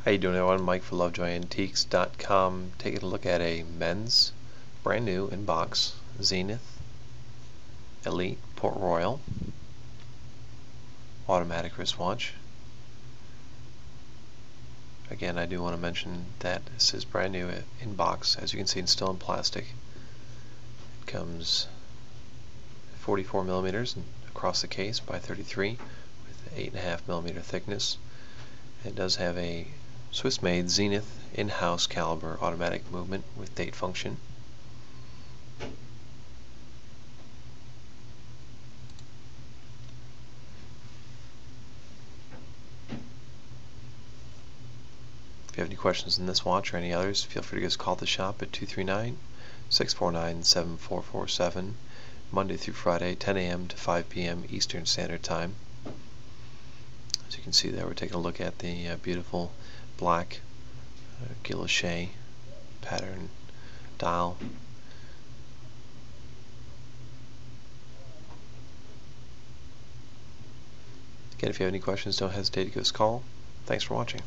How you doing, everyone? Mike for LovejoyAntiques.com, taking a look at a men's brand new in box Zenith Elite Port Royal automatic wristwatch. Again, I do want to mention that this is brand new in box. As you can see, it's still in plastic. It comes 44 millimeters across the case by 33 with 8.5 millimeter thickness. It does have a Swiss-made Zenith in-house caliber automatic movement with date function. If you have any questions on this watch or any others, feel free to give us a call at the shop at 239-649-7447, Monday through Friday, 10 a.m. to 5 p.m. Eastern Standard Time. As you can see there, we're taking a look at the beautiful black guilloche pattern dial. Again, if you have any questions, don't hesitate to give us a call. Thanks for watching.